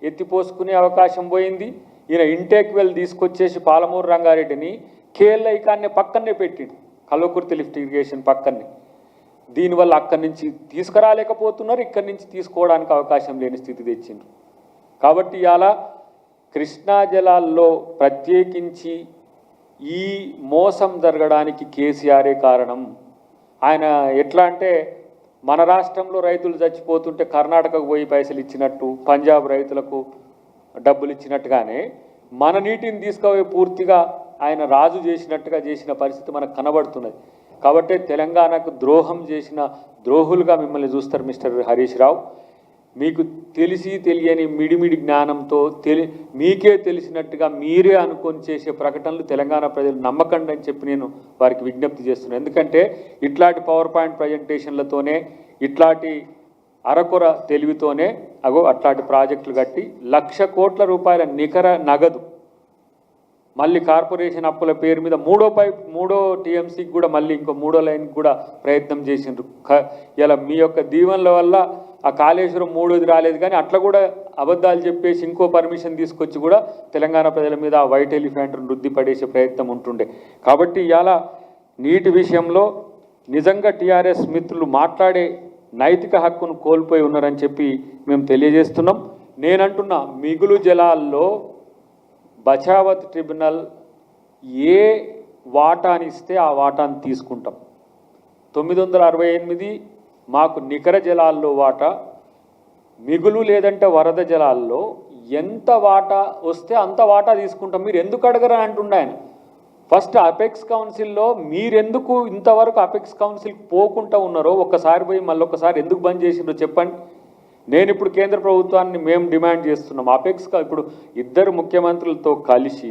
ఎత్తిపోసుకునే అవకాశం పోయింది. ఈయన ఇంటేక్ వెల్ తీసుకొచ్చేసి పాలమూరు రంగారెడ్డిని కేఎల్ఐకాన్ని పక్కనే పెట్టిండు, కల్వకుర్తి లిఫ్ట్ ఇరిగేషన్ పక్కనే. దీనివల్ల అక్కడి నుంచి తీసుకురాలేకపోతున్నారు, ఇక్కడి నుంచి తీసుకోవడానికి అవకాశం లేని స్థితి తెచ్చిండ్రు. కాబట్టి ఇవాళ కృష్ణా జలాల్లో ప్రత్యేకించి ఈ మోసం జరగడానికి కేసీఆరే కారణం. ఆయన ఎట్లా అంటే మన రాష్ట్రంలో రైతులు చచ్చిపోతుంటే కర్ణాటకకు పోయి పైసలు ఇచ్చినట్టు, పంజాబ్ రైతులకు డబ్బులు ఇచ్చినట్టుగానే మన నీటిని తీసుకుపోయి పూర్తిగా ఆయన రాజు చేసినట్టుగా చేసిన పరిస్థితి మనకు కనబడుతున్నది. కాబట్టి తెలంగాణకు ద్రోహం చేసిన ద్రోహులుగా మిమ్మల్ని చూస్తారు మిస్టర్ హరీష్ రావు. మీకు తెలిసి తెలియని మిడిమిడి జ్ఞానంతో మీకే తెలిసినట్టుగా మీరే అనుకొని చేసే ప్రకటనలు తెలంగాణ ప్రజలు నమ్మకండి అని చెప్పి నేను వారికి విజ్ఞప్తి చేస్తున్నాను. ఎందుకంటే ఇట్లాంటి పవర్ పాయింట్ ప్రజెంటేషన్లతోనే, ఇట్లాంటి అరకొర తెలివితోనే అట్లాంటి ప్రాజెక్టులు కట్టి 1,00,000 కోట్ల రూపాయల నికర నగదు మళ్ళీ కార్పొరేషన్ అప్పుల పేరు మీద మూడో టీఎంసీకి కూడా మళ్ళీ ఇంకో 3వ లైన్కి కూడా ప్రయత్నం చేసిండ్రు. ఇలా మీ యొక్క దీవెనల వల్ల ఆ కాళేశ్వరం 3వది రాలేదు, కానీ అట్లా కూడా అబద్ధాలు చెప్పేసి ఇంకో పర్మిషన్ తీసుకొచ్చి కూడా తెలంగాణ ప్రజల మీద ఆ వైట్ ఎలిఫెంట్ను వృద్ధి పడేసే ప్రయత్నం ఉంటుండే. కాబట్టి ఇవాళ నీటి విషయంలో నిజంగా టీఆర్ఎస్ మిత్రులు మాట్లాడే నైతిక హక్కును కోల్పోయి ఉన్నారని చెప్పి మేము తెలియజేస్తున్నాం. నేనంటున్నా, మిగులు జలాల్లో బచావత్ ట్రిబ్యునల్ ఏ వాటానిస్తే ఆ వాటాను తీసుకుంటాం. 968 మాకు నికర జలాల్లో వాటా, మిగులు లేదంటే వరద జలాల్లో ఎంత వాటా వస్తే అంత వాటా తీసుకుంటాం. మీరు ఎందుకు అడగరా అంటుండే ఆయన. ఫస్ట్ అపెక్స్ కౌన్సిల్లో మీరెందుకు ఇంతవరకు అపెక్స్ కౌన్సిల్కి పోకుండా ఉన్నారో ఒక్కసారి పోయి మళ్ళొకసారి ఎందుకు బంద్ చేసిండ్రో చెప్పండి. నేను ఇప్పుడు కేంద్ర ప్రభుత్వాన్ని మేము డిమాండ్ చేస్తున్నాం. అపెక్స్ ఇప్పుడు 2 ముఖ్యమంత్రులతో కలిసి